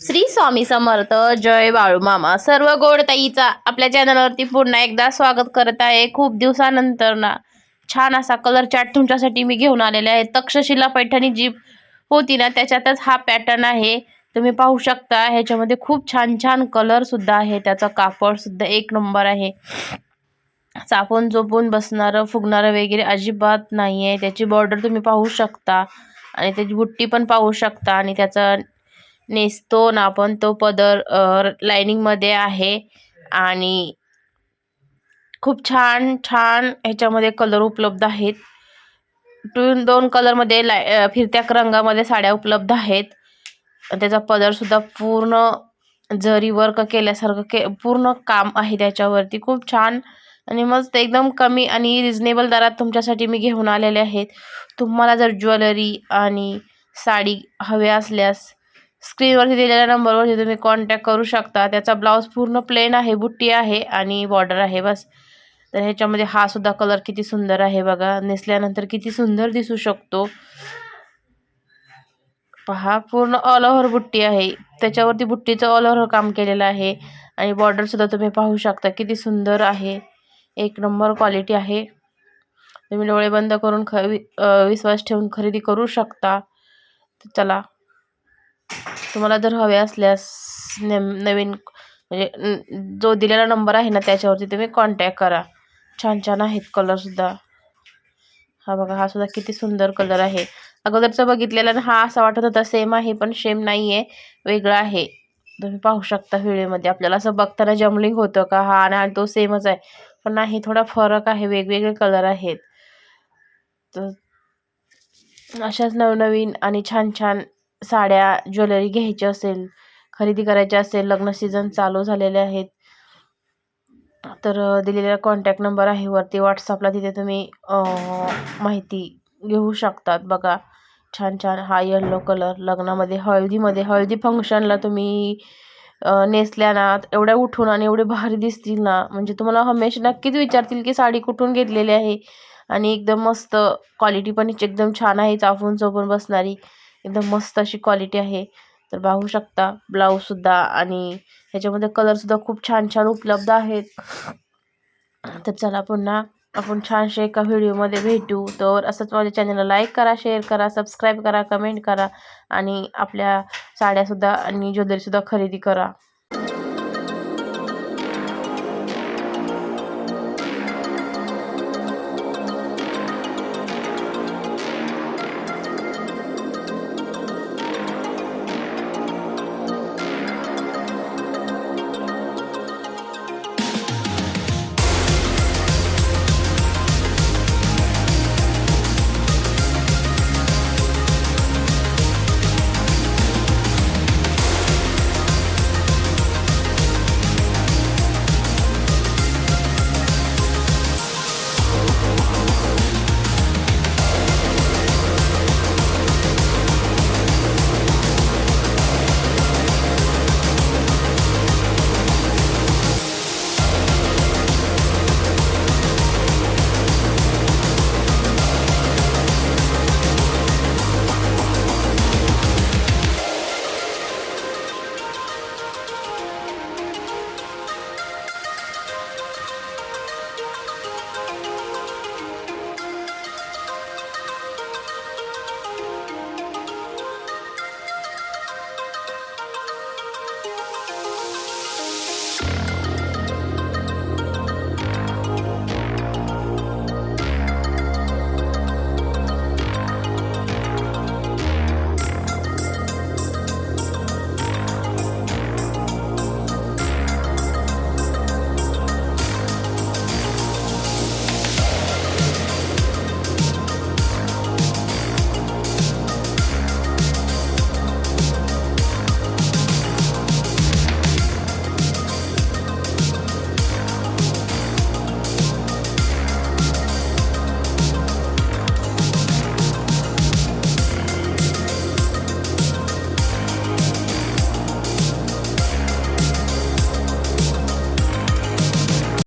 श्री स्वामी समर्थ. जय बाळूमामा. सर्व गोडताईचा आपल्या चॅनलवरती पुन्हा एकदा स्वागत करत आहे. खूप दिवसानंतर ना छान असा कलर चार्ट तुमच्यासाठी मी घेऊन आलेले आहे. तक्षशिला पैठणी जी होती ना त्याच्यातच हा पॅटर्न आहे. तुम्ही पाहू शकता ह्याच्यामध्ये खूप छान छान कलर सुद्धा आहे. त्याचा कापड सुद्धा एक नंबर आहे. चापून चोपून बसणारं फुगणारं वगैरे अजिबात नाही आहे. त्याची बॉर्डर तुम्ही पाहू शकता आणि त्याची बुट्टी पण पाहू शकता आणि त्याचा नेसतो ना आपण तो पदर लाइनिंगमध्ये आहे आणि खूप छान छान ह्याच्यामध्ये कलर उपलब्ध आहेत. 2 कलरमध्ये फिरत्या रंगामध्ये साड्या उपलब्ध आहेत. त्याचा पदर सुद्धा पूर्ण जरी वर्क केल्यासारखं पूर्ण काम आहे त्याच्यावरती. खूप छान आणि मस्त एकदम कमी आणि रिजनेबल दरात तुमच्यासाठी मी घेऊन आलेले आहेत. तुम्हाला जर ज्वेलरी आणि साडी हव्या असल्यास स्क्रीनवरती दिलेल्या नंबरवरती तुम्ही कॉन्टॅक्ट करू शकता. त्याचा ब्लाऊज पूर्ण प्लेन आहे, बुट्टी आहे आणि बॉर्डर आहे बस. तर ह्याच्यामध्ये हा सुद्धा कलर किती सुंदर आहे बघा. नेसल्यानंतर किती सुंदर दिसू शकतो. पहा पूर्ण ऑल ओव्हर बुट्टी आहे. त्याच्यावरती बुट्टीचं ऑल ओव्हर काम केलेलं आहे आणि बॉर्डर सुद्धा तुम्ही पाहू शकता किती सुंदर आहे. एक नंबर क्वालिटी आहे. तुम्ही डोळे बंद करून विश्वास ठेवून खरेदी करू शकता. चला तुम्हाला जर हवे असल्यास नवीन म्हणजे जो दिलेला नंबर आहे ना त्याच्यावरती तुम्ही कॉन्टॅक्ट करा. छान छान आहेत कलर सुद्धा. हा बघा हा सुद्धा किती सुंदर कलर आहे. अगोदरचा बघितलेला ना हा असा वाटत होता सेम आहे पण सेम नाही आहे, वेगळा आहे. तुम्ही पाहू शकता व्हिडिओमध्ये. आपल्याला असं बघताना जमलिंग होतं का हा आणि तो सेमच आहे, पण नाही थोडा फरक आहे. वेगवेगळे कलर आहेत. तर अशाच नवनवीन आणि छान छान साड्या ज्वेलरी घ्यायची असेल, खरेदी करायची असेल, लग्न सीझन चालू झालेले आहेत, तर दिलेला कॉन्टॅक्ट नंबर आहे वरती व्हॉट्सअपला. तिथे तुम्ही माहिती घेऊ शकतात. बघा छान छान हा येल्लो कलर लग्नामध्ये हळदी फंक्शनला तुम्ही नेसल्या ना एवढ्या उठून आणि एवढे भारी दिसतील ना, म्हणजे तुम्हाला हमेशा नक्कीच विचारतील की साडी कुठून घेतलेली आहे. आणि एकदम मस्त क्वालिटी पण हिची एकदम छान आहे. चापून चोपून बसणारी एकदम मस्त अशी क्वालिटी आहे. तर पाहू शकता ब्लाऊजसुद्धा आणि ह्याच्यामध्ये कलरसुद्धा खूप छान छान उपलब्ध आहेत. तर चला पुन्हा आपण छानशा एका व्हिडिओमध्ये भेटू. तर असंच माझ्या चॅनलला लाईक करा, शेअर करा, सबस्क्राईब करा, कमेंट करा आणि आपल्या साड्यासुद्धा आणि ज्वेलरीसुद्धा खरेदी करा.